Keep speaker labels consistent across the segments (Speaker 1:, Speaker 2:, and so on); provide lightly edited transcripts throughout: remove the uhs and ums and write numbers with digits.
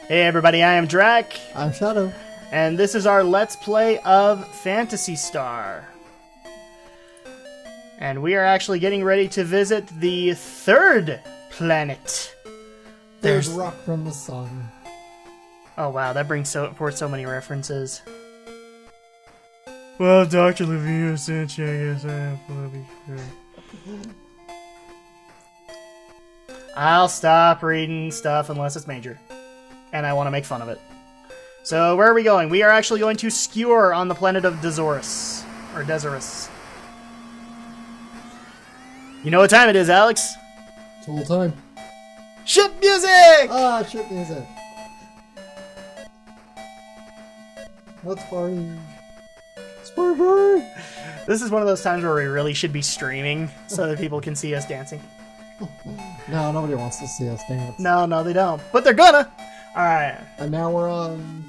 Speaker 1: Hey everybody, I am Drak.
Speaker 2: I'm Shadow.
Speaker 1: And this is our Let's Play of Phantasy Star. And we are actually getting ready to visit the third planet.
Speaker 2: There's rock from the sun.
Speaker 1: Oh wow, that brings forth so many references. Well, Dr. Levine sent you, I guess I have to be sure. I'll stop reading stuff unless it's major. And I want to make fun of it. So, where are we going? We are actually going to skewer on the planet of Desorus. Or Desorus. You know what time it is, Alex?
Speaker 2: It's all time.
Speaker 1: Ship music!
Speaker 2: Ah, ship music. Let's party. Party.
Speaker 1: This is one of those times where we really should be streaming so that people can see us dancing.
Speaker 2: No, nobody wants to see us dance.
Speaker 1: No, they don't. But they're gonna! Alright.
Speaker 2: And now we're on...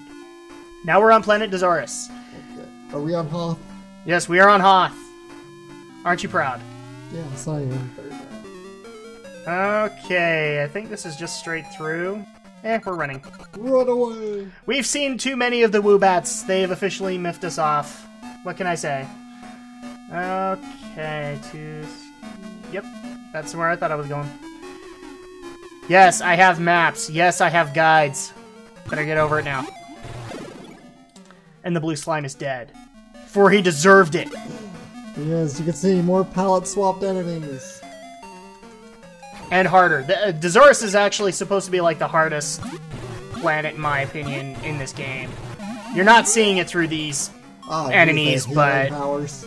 Speaker 1: Now we're on planet Desorus.
Speaker 2: Okay. Are we on Hoth?
Speaker 1: Yes, we are on Hoth. Aren't you proud?
Speaker 2: Yes, I am very proud.
Speaker 1: Okay, I think this is just straight through. We're running.
Speaker 2: Run away!
Speaker 1: We've seen too many of the Woobats. They've officially miffed us off. What can I say? Okay, Yep, that's where I thought I was going. Yes, I have maps. Yes, I have guides. Better get over it now. And the blue slime is dead. For he deserved it.
Speaker 2: Yes, you can see more palette-swapped enemies.
Speaker 1: And harder. Desorus is actually supposed to be like the hardest planet, in my opinion, in this game. You're not seeing it through these enemies, but
Speaker 2: powers.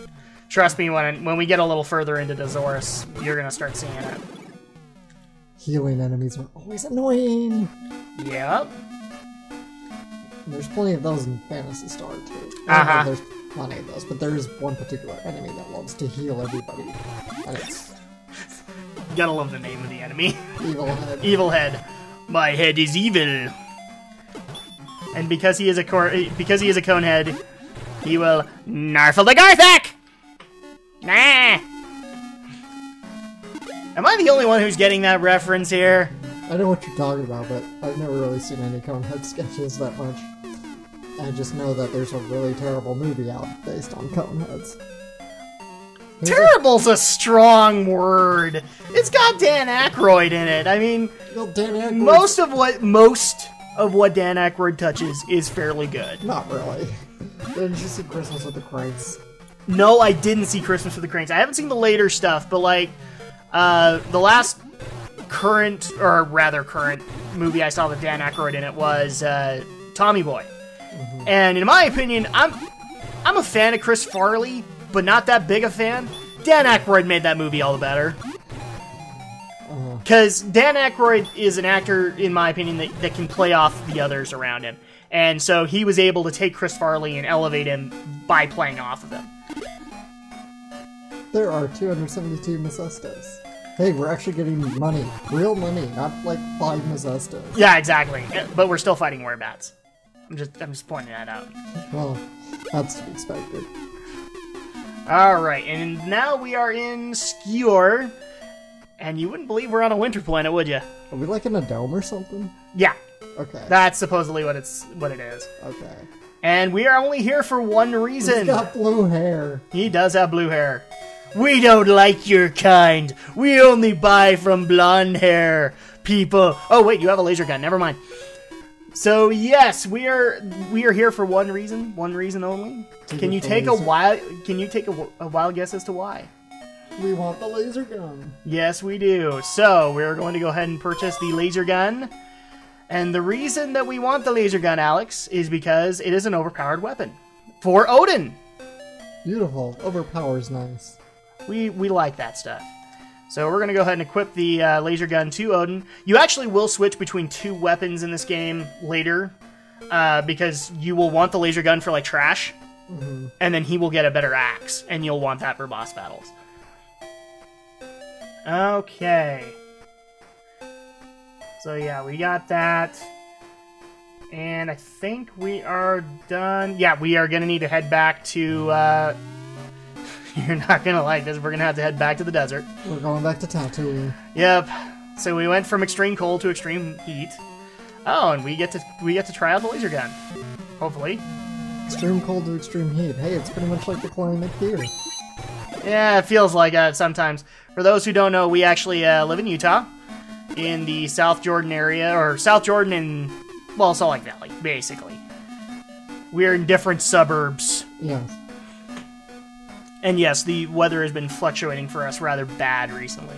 Speaker 1: Trust me, when we get a little further into Desorus, you're gonna start seeing it.
Speaker 2: Healing enemies are always annoying.
Speaker 1: Yep.
Speaker 2: And there's plenty of those in Phantasy Star too. There's plenty of those, but there is one particular enemy that loves to heal everybody, and it's...
Speaker 1: You gotta love the name of the enemy.
Speaker 2: Evil Head.
Speaker 1: Evil Head. My head is evil. And because he is a Conehead, he will narfle the Garthak! Nah! Am I the only one who's getting that reference here?
Speaker 2: I know what you're talking about, but I've never really seen any Conehead sketches that much. I just know that there's a really terrible movie out based on Coneheads.
Speaker 1: Terrible's a strong word. It's got Dan Aykroyd in it. I mean,
Speaker 2: well, Dan Aykroyd...
Speaker 1: most of what Dan Aykroyd touches is fairly good.
Speaker 2: Not really. Didn't you see Christmas with the Cranks?
Speaker 1: No, I didn't see Christmas with the Cranks. I haven't seen the later stuff, but like, the last current movie I saw with Dan Aykroyd in it was Tommy Boy. Mm-hmm. And in my opinion, I'm a fan of Chris Farley, but not that big a fan. Dan Aykroyd made that movie all the better. Because Dan Aykroyd is an actor, in my opinion, that can play off the others around him. And so he was able to take Chris Farley and elevate him by playing off of him.
Speaker 2: There are 272 Mesestas. Hey, we're actually getting money. Real money, not like 5 Mesestas.
Speaker 1: Yeah, exactly. But we're still fighting werebats. I'm just pointing that out.
Speaker 2: Well, that's to be expected.
Speaker 1: Alright, and now we are in Skewer. And you wouldn't believe we're on a winter planet, would you?
Speaker 2: Are we like in a dome or something?
Speaker 1: Yeah.
Speaker 2: Okay.
Speaker 1: That's supposedly what it is.
Speaker 2: Okay.
Speaker 1: And we are only here for one reason.
Speaker 2: He's got blue hair.
Speaker 1: He does have blue hair. We don't like your kind. We only buy from blonde hair people. Oh wait, you have a laser gun. Never mind. So yes, we are here for one reason only. Can you take a wild guess as to why?
Speaker 2: We want the laser gun.
Speaker 1: Yes, we do. So we're going to go ahead and purchase the laser gun. And the reason that we want the laser gun, Alex, is because it is an overpowered weapon for Odin.
Speaker 2: Beautiful. Overpower's nice.
Speaker 1: We like that stuff. So we're going to go ahead and equip the laser gun to Odin. You actually will switch between 2 weapons in this game later, because you will want the laser gun for like trash, and then he will get a better axe, and you'll want that for boss battles. Okay. So yeah, we got that. And I think we are done. Yeah, we are going to need to head back to... You're not going to like this. We're going to have to head back to the desert.
Speaker 2: We're going back to Tatooine.
Speaker 1: Yep. So we went from extreme cold to extreme heat. Oh, and we get to try out the laser gun. Hopefully.
Speaker 2: Extreme cold to extreme heat. Hey, it's pretty much like the climate here.
Speaker 1: Yeah, it feels like it sometimes. For those who don't know, we actually live in Utah, in the South Jordan area, or South Jordan and, well, Salt Lake Valley, basically. We're in different suburbs.
Speaker 2: Yes.
Speaker 1: And yes, the weather has been fluctuating for us rather bad recently.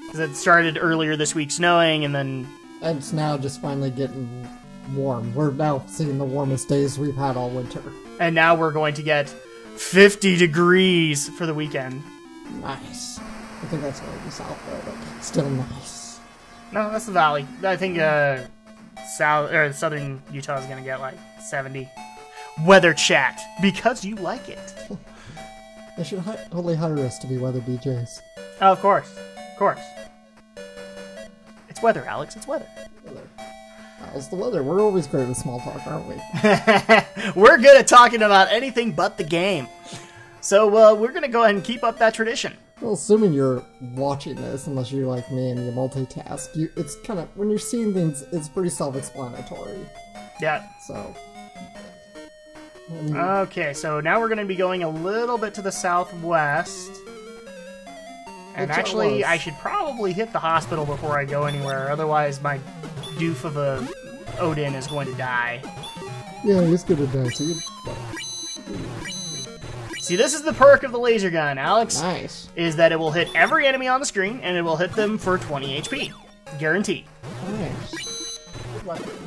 Speaker 1: Because it started earlier this week snowing, and then...
Speaker 2: It's now just finally getting warm. We're now seeing the warmest days we've had all winter.
Speaker 1: And now we're going to get 50 degrees for the weekend.
Speaker 2: Nice. I think that's going to be south though, but still nice.
Speaker 1: No, that's the valley. I think southern Utah is going to get like 70. Weather chat, because you like it.
Speaker 2: They should totally hire us to be weather DJs.
Speaker 1: Oh, of course. Of course. It's weather, Alex. It's weather.
Speaker 2: Weather. How's the weather? We're always great with small talk, aren't we?
Speaker 1: We're good at talking about anything but the game. So we're going to go ahead and keep up that tradition.
Speaker 2: Well, assuming you're watching this, unless you're like me and you multitask, it's kind of, when you're seeing things, it's pretty self-explanatory.
Speaker 1: Yeah.
Speaker 2: So...
Speaker 1: Okay, so now we're going to be going a little bit to the southwest. And actually, I should probably hit the hospital before I go anywhere, otherwise my doof of a Odin is going to die.
Speaker 2: Yeah, he's going to die, so you...
Speaker 1: See, this is the perk of the laser gun, Alex.
Speaker 2: Nice.
Speaker 1: Is that it will hit every enemy on the screen, and it will hit them for 20 HP. Guaranteed.
Speaker 2: Nice.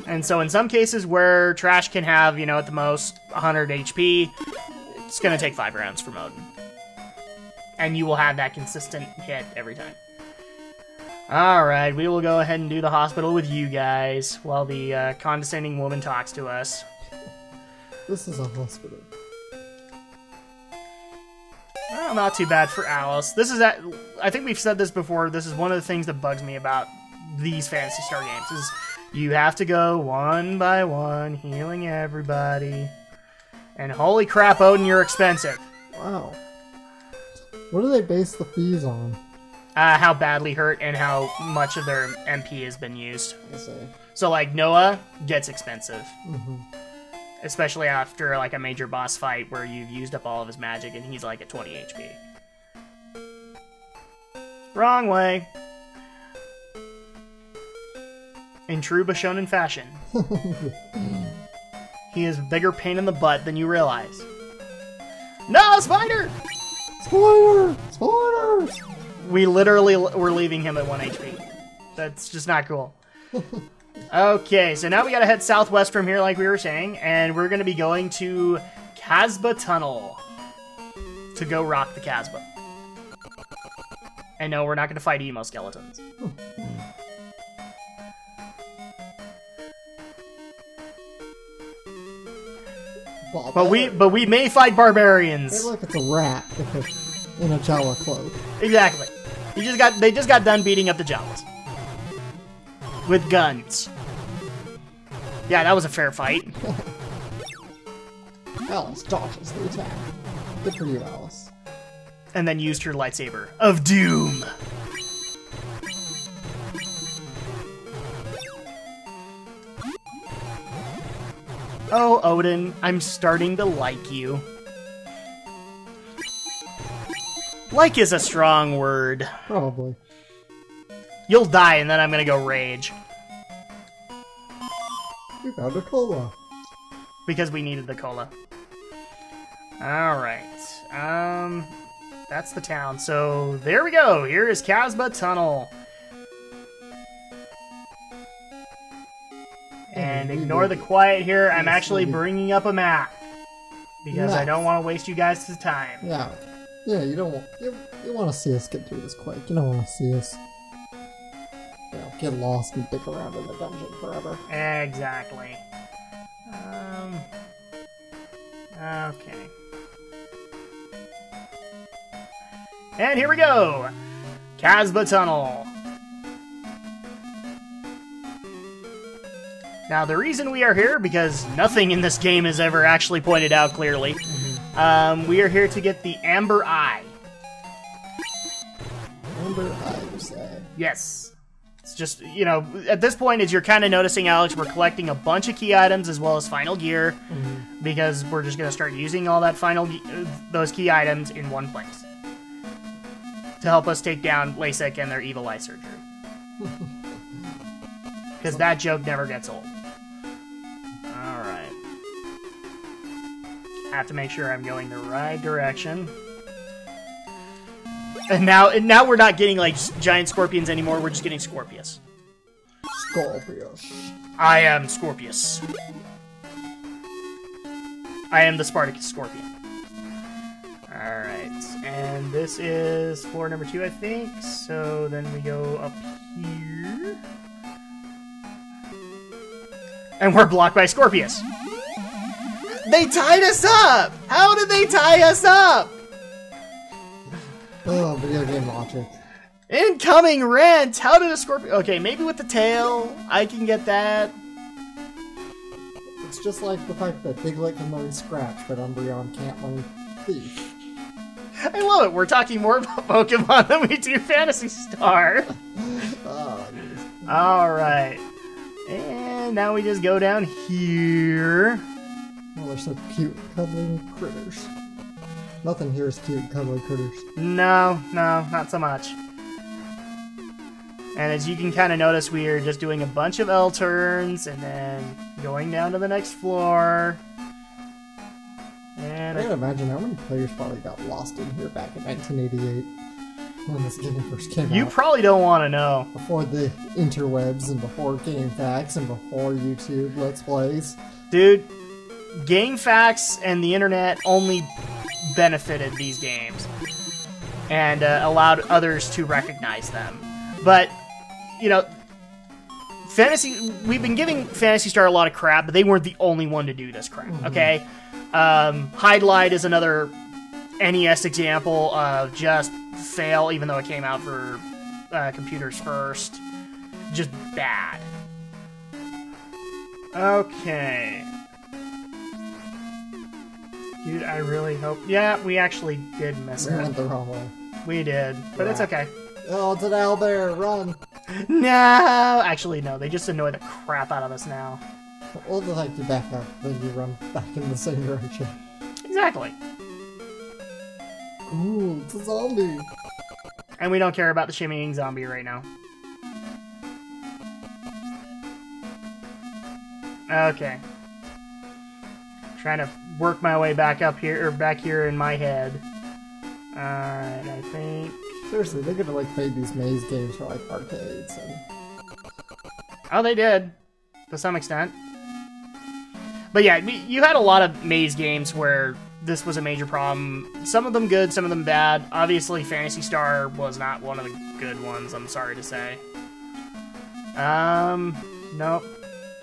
Speaker 1: And so in some cases where Trash can have, at the most 100 HP, it's going to take 5 rounds for Odin. And you will have that consistent hit every time. Alright, we will go ahead and do the hospital with you guys while the condescending woman talks to us.
Speaker 2: This is a hospital.
Speaker 1: Well, not too bad for Alice. I think we've said this before, this is one of the things that bugs me about these Phantasy Star games, is you have to go one by one, healing everybody. And holy crap, Odin, you're expensive.
Speaker 2: Wow. What do they base the fees on?
Speaker 1: How badly hurt and how much of their MP has been used.
Speaker 2: I see.
Speaker 1: So, like, Noah gets expensive.
Speaker 2: Mm-hmm.
Speaker 1: Especially after, like, a major boss fight where you've used up all of his magic and he's, like, at 20 HP. Wrong way. In true Bishonen fashion. He is a bigger pain in the butt than you realize. No, spider!
Speaker 2: Spoiler! Spoilers!
Speaker 1: We literally were leaving him at 1 HP. That's just not cool. Okay, so now we gotta head southwest from here, like we were saying, and we're gonna be going to Kasba Tunnel to go rock the Kasba. And no, we're not gonna fight emo skeletons. But we may fight barbarians.
Speaker 2: They're like it's a rat in a Jawa cloak.
Speaker 1: Exactly. They just got done beating up the Jawas with guns. Yeah, that was a fair fight.
Speaker 2: Alice dodges the attack. Good for you, Alice.
Speaker 1: And then used her lightsaber of doom. Oh, Odin, I'm starting to like you. Like is a strong word.
Speaker 2: Probably.
Speaker 1: You'll die and then I'm gonna go rage.
Speaker 2: You found a cola.
Speaker 1: Because we needed the cola. Alright. That's the town. So, there we go. Here is Kasba Tunnel. And ignore the quiet here. I'm actually bringing up a map. Because I don't want to waste you guys' time.
Speaker 2: Yeah. Yeah, you don't want... You want to see us get through this quick. You don't want to see us... get lost and dick around in the dungeon forever.
Speaker 1: Exactly. Okay. And here we go! Kasba Tunnel. Now, the reason we are here, because nothing in this game is ever actually pointed out clearly, we are here to get the Amber Eye.
Speaker 2: Amber Eye, you say?
Speaker 1: Yes. It's just, you know, at this point, as you're kind of noticing, Alex, we're collecting a bunch of key items as well as final gear, because we're just going to start using all that those key items in one place to help us take down LASIK and their evil eye surgery. Because that joke never gets old. Alright. I have to make sure I'm going the right direction. And now we're not getting, like, giant scorpions anymore, we're just getting Scorpius.
Speaker 2: Scorpius.
Speaker 1: I am Scorpius. I am the Spartacus Scorpion. Alright, and this is floor number 2, I think. So then we go up here. And we're blocked by Scorpius. They tied us up! How did they tie us up?
Speaker 2: Oh, video game logic.
Speaker 1: Incoming rent! How did a Scorpion... Okay, maybe with the tail, I can get that.
Speaker 2: It's just like the fact that Diglett can learn Scratch, but Umbreon can't learn Thief.
Speaker 1: I love it. We're talking more about Pokemon than we do Phantasy Star.
Speaker 2: Oh, geez.
Speaker 1: Alright. And now we just go down here.
Speaker 2: Oh, they're so cute, cuddly critters. Nothing here is cute, cuddly critters.
Speaker 1: No, not so much. And as you can kind of notice, we are just doing a bunch of L turns and then going down to the next floor. And
Speaker 2: I can't imagine how many players probably got lost in here back in 1988 when this game first came out.
Speaker 1: You probably don't want to know.
Speaker 2: Before the interwebs and before GameFAQs and before YouTube Let's Plays.
Speaker 1: Dude, GameFAQs and the internet only benefited these games and allowed others to recognize them. But, you know, we've been giving Phantasy Star a lot of crap, but they weren't the only one to do this crap, okay? Hydlite is another NES example of just fail, even though it came out for computers first. Just bad. Okay. Dude, I really hope... Yeah, we actually did miss it.
Speaker 2: We went the wrong way.
Speaker 1: We did, but it's okay.
Speaker 2: Oh, it's an owlbear! Run!
Speaker 1: No! Actually, no. They just annoy the crap out of us now.
Speaker 2: Well, they like to back up, then you run back in the same direction.
Speaker 1: Exactly.
Speaker 2: Ooh, it's a zombie!
Speaker 1: And we don't care about the shimmying zombie right now. Okay. Trying to work my way back up here, or back here in my head. Alright, I think...
Speaker 2: Seriously, they're gonna, like, made these maze games for, like, arcades and...
Speaker 1: Oh, they did. To some extent. But yeah, you had a lot of maze games where this was a major problem. Some of them good, some of them bad. Obviously, Phantasy Star was not one of the good ones, I'm sorry to say. Nope.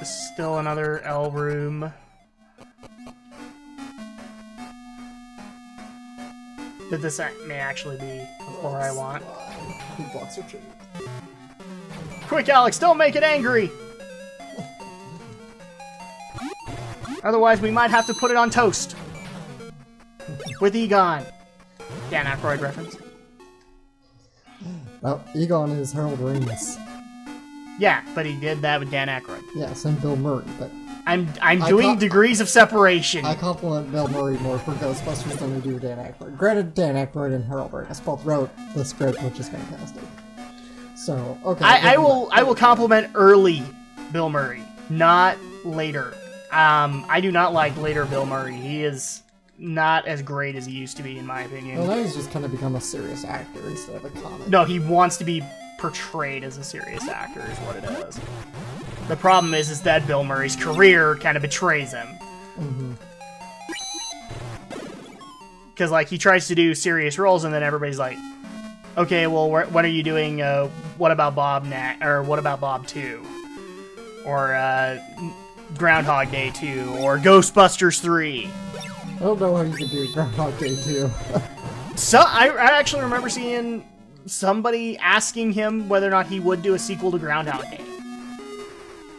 Speaker 1: Still another L room. That this may actually be the floor I want.
Speaker 2: He blocks your tree.
Speaker 1: Quick, Alex, don't make it angry! Otherwise, we might have to put it on toast. With Egon. Dan Aykroyd reference.
Speaker 2: Well, Egon is Harold Ramis.
Speaker 1: Yeah, but he did that with Dan Aykroyd.
Speaker 2: Yes, and Bill Murray, but...
Speaker 1: I'm doing degrees of separation.
Speaker 2: I compliment Bill Murray more for Ghostbusters than I do Dan Aykroyd. Granted, Dan Aykroyd and Harold Ramis both wrote the script, which is fantastic. So, okay.
Speaker 1: I will compliment early Bill Murray, not later. I do not like later Bill Murray. He is not as great as he used to be, in my opinion.
Speaker 2: Well, now he's just kind of become a serious actor instead of a comic.
Speaker 1: No, he wants to be portrayed as a serious actor, is what it is. The problem is that Bill Murray's career kind of betrays him. Because, like, he tries to do serious roles, and then everybody's like, okay, well, what are you doing? What about Bob or what about Bob 2? Or Groundhog Day 2? Or Ghostbusters 3?
Speaker 2: I don't know how you can do Groundhog Day 2.
Speaker 1: So I actually remember seeing somebody asking him whether or not he would do a sequel to Groundhog Day.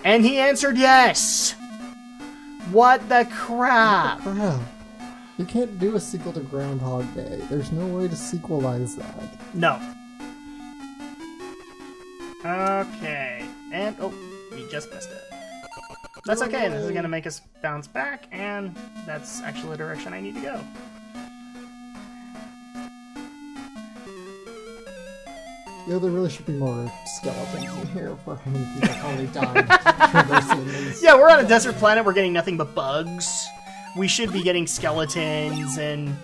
Speaker 1: And he answered yes! What the crap?
Speaker 2: What the crap? You can't do a sequel to Groundhog Day. There's no way to sequelize that.
Speaker 1: No. Okay. And, oh, we just missed it. That's okay. This is going to make us bounce back, and that's actually the direction I need to go.
Speaker 2: Yeah, there really should be more skeletons in here for how many people probably died traversing these.
Speaker 1: Yeah, we're on a desert planet. We're getting nothing but bugs. We should be getting skeletons and...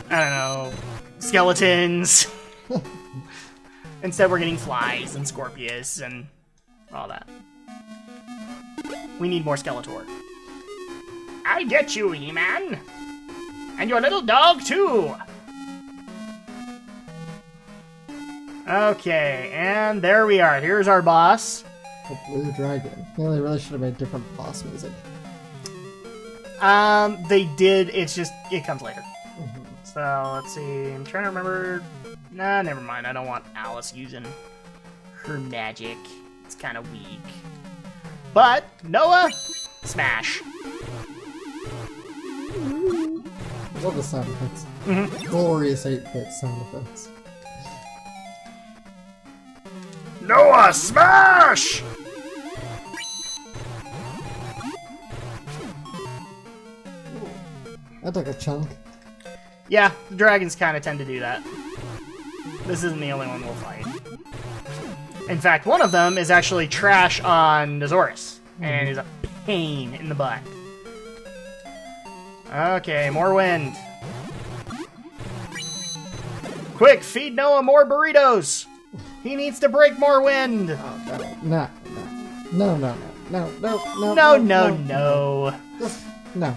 Speaker 1: I don't know... skeletons. Instead, we're getting flies and Scorpius and all that. We need more Skeletor. I get you, He-Man! And your little dog, too! Okay, and there we are. Here's our boss.
Speaker 2: The Blue Dragon. Yeah, they really should have made different boss music.
Speaker 1: They did. It's just, it comes later. So, let's see. I'm trying to remember. Nah, never mind. I don't want Alice using her magic. It's kind of weak. But, Noah, smash.
Speaker 2: I love the sound effects. Glorious 8-bit sound effects.
Speaker 1: Noah, smash!
Speaker 2: I took a chunk.
Speaker 1: Yeah, the dragons kind of tend to do that. This isn't the only one we'll fight. In fact, one of them is actually trash on Nazoris, and is a pain in the butt. Okay, more wind. Quick, feed Noah more burritos! He needs to break more wind!
Speaker 2: Oh, no. No. Just, no.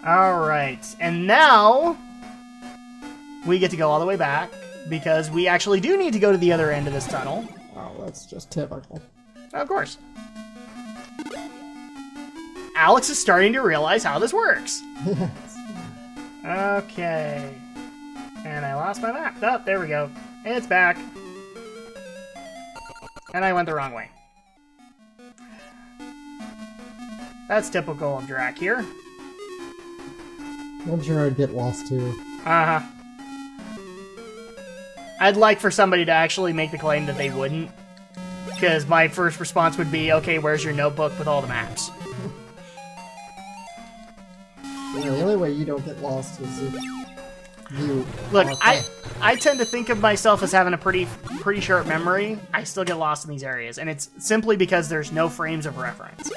Speaker 1: Alright, and now... we get to go all the way back, because we actually do need to go to the other end of this tunnel.
Speaker 2: Oh, that's just typical.
Speaker 1: Of course. Alex is starting to realize how this works.
Speaker 2: Yes.
Speaker 1: Okay. And I lost my map. Oh, there we go. It's back. And I went the wrong way. That's typical of Drak here.
Speaker 2: I'm sure I'd get lost too.
Speaker 1: Uh-huh. I'd like for somebody to actually make the claim that they wouldn't. Because my first response would be, okay, where's your notebook with all the maps?
Speaker 2: Yeah, the only way you don't get lost is if you...
Speaker 1: Look, I tend to think of myself as having a pretty sharp memory. I still get lost in these areas, and it's simply because there's no frames of reference.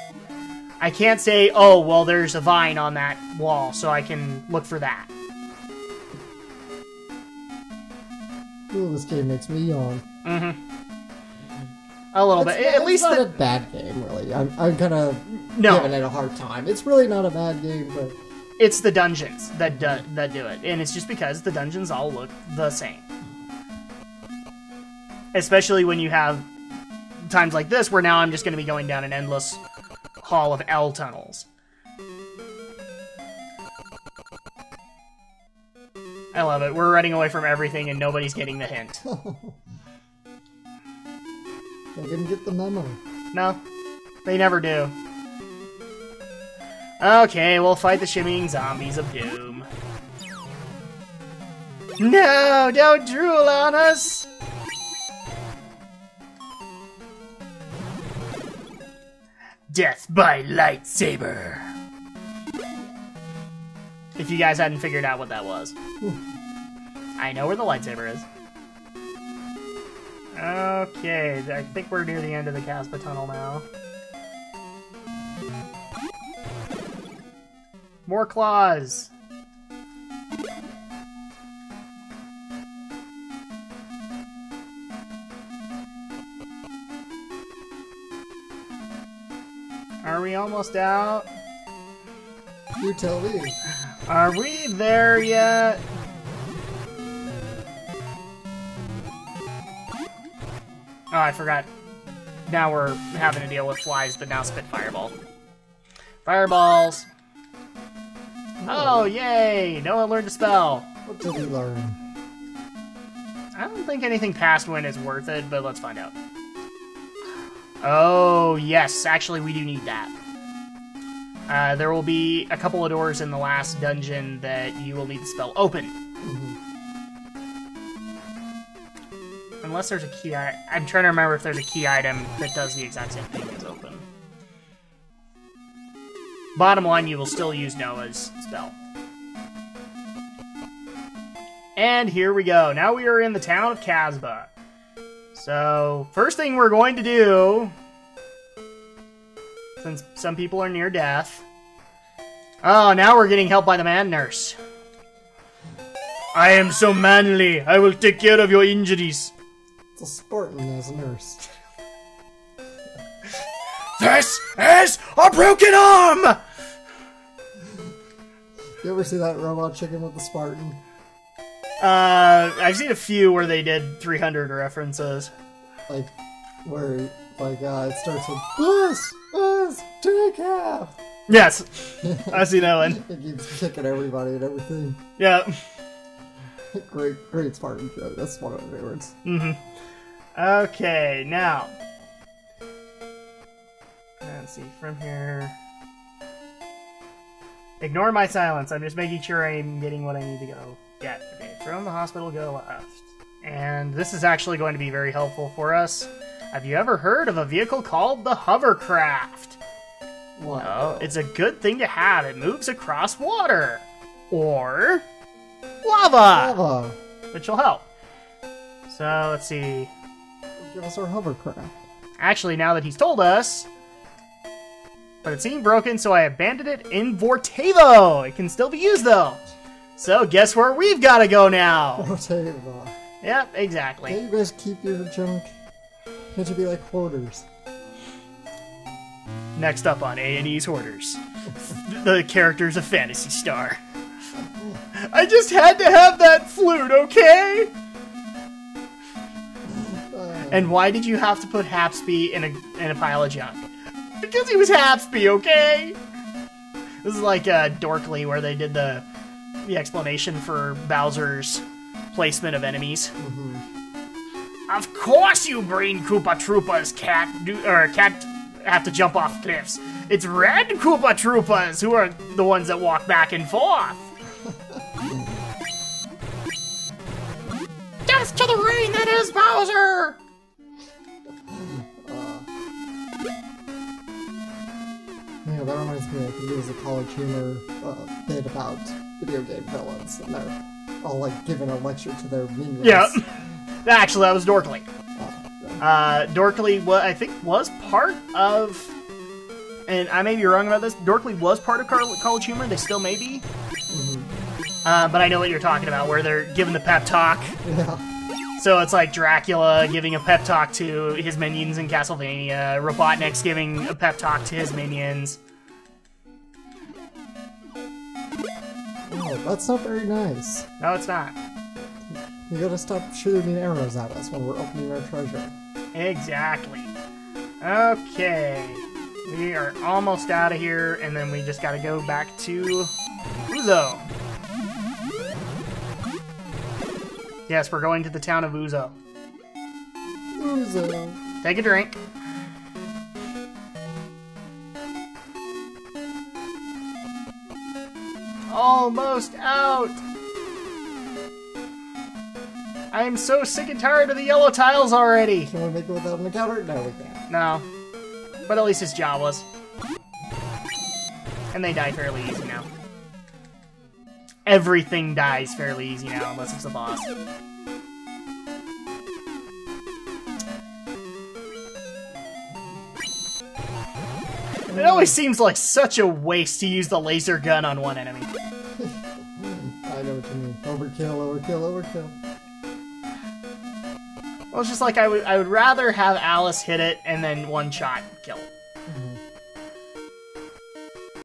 Speaker 1: I can't say, oh, well, there's a vine on that wall, so I can look for that.
Speaker 2: Ooh, this game makes me yawn.
Speaker 1: A little bit. At least
Speaker 2: it's not a bad game, really. I'm kind of giving it a hard time. It's really not a bad game, but...
Speaker 1: it's the dungeons that do it, and it's just because the dungeons all look the same. Especially when you have times like this, where now I'm just going to be going down an endless hall of L tunnels. I love it. We're running away from everything, and nobody's getting the hint.
Speaker 2: They didn't get the memo.
Speaker 1: No, they never do. Okay, we'll fight the shimmying zombies of doom. No, don't drool on us! Death by lightsaber. If you guys hadn't figured out what that was. I know where the lightsaber is. Okay, I think we're near the end of the Kasba Tunnel now. More claws! Are we almost out?
Speaker 2: You tell me.
Speaker 1: Are we there yet? Oh, I forgot. Now we're having to deal with flies that now spit fireball. Fireballs! Oh, yay! Noah learned a spell.
Speaker 2: What did he learn?
Speaker 1: I don't think anything past wind is worth it, but let's find out. Oh, yes. Actually, we do need that. There will be a couple of doors in the last dungeon that you will need the spell open. Unless there's a key I'm trying to remember if there's a key item that does the exact same thing as open. Bottom line, you will still use Noah's spell. And here we go. Now we are in the town of Kasba. So, first thing we're going to do, since some people are near death... Oh, now we're getting helped by the man nurse. I am so manly. I will take care of your injuries.
Speaker 2: It's a Spartan as a nurse.
Speaker 1: This is a broken arm!
Speaker 2: You ever see that robot chicken with the Spartan?
Speaker 1: I've seen a few where they did 300 references.
Speaker 2: Like, where, like, it starts with, this, take half!
Speaker 1: Yes, I've seen that one.
Speaker 2: It keeps kicking everybody and everything.
Speaker 1: Yeah.
Speaker 2: Great Spartan joke. That's one of my favorites.
Speaker 1: Okay, now. Let's see, from here... Ignore my silence, I'm just making sure I'm getting what I need to go get. Okay, from the hospital, go left. And this is actually going to be very helpful for us. Have you ever heard of a vehicle called the Hovercraft?
Speaker 2: What?
Speaker 1: No, it's a good thing to have. It moves across water. Or... lava! Which will help. So, let's see.
Speaker 2: Give us our Hovercraft.
Speaker 1: Actually, now that he's told us... But it seemed broken, so I abandoned it in Vortevo. It can still be used, though. So, guess where we've got to go now?
Speaker 2: Vortevo.
Speaker 1: Yep, exactly.
Speaker 2: Can't you guys keep your junk? Can't you be like Hoarders?
Speaker 1: Next up on A&E's Hoarders. The characters of Phantasy Star. I just had to have that flute, okay? And why did you have to put Hapsby in a pile of junk? Because he was Hapsby, okay? This is like Dorkly, where they did the explanation for Bowser's placement of enemies. Of course you Green Koopa Troopas can't have to jump off cliffs. It's Red Koopa Troopas who are the ones that walk back and forth. Death to the rain that is Bowser!
Speaker 2: Yeah, that reminds me, I think it was a College Humor bit about video game villains, and they're all, like, giving a lecture to their minions.
Speaker 1: Yeah. Actually, that was Dorkly. Dorkly, I think, was part of... And I may be wrong about this. Dorkly was part of College Humor. They still may be. But I know what you're talking about, where they're giving the pep talk.
Speaker 2: Yeah.
Speaker 1: So it's like Dracula giving a pep talk to his minions in Castlevania, Robotnik's giving a pep talk to his minions.
Speaker 2: Oh, that's not very nice.
Speaker 1: No, it's not.
Speaker 2: You gotta stop shooting arrows at us when we're opening our treasure.
Speaker 1: Exactly. Okay. We are almost out of here, and then we just gotta go back to Uzo. Yes, we're going to the town of Uzo.
Speaker 2: Uzo.
Speaker 1: Take a drink. Almost out! I am so sick and tired of the yellow tiles already!
Speaker 2: Can we make it without an encounter? No, we can't.
Speaker 1: No. But at least it's Jawas. And they die fairly easy now. Everything dies fairly easy now, unless it's a boss. It always seems like such a waste to use the laser gun on one enemy.
Speaker 2: I know what you mean. Overkill, overkill, overkill.
Speaker 1: Well, it's just like I would rather have Alice hit it and then one shot kill it.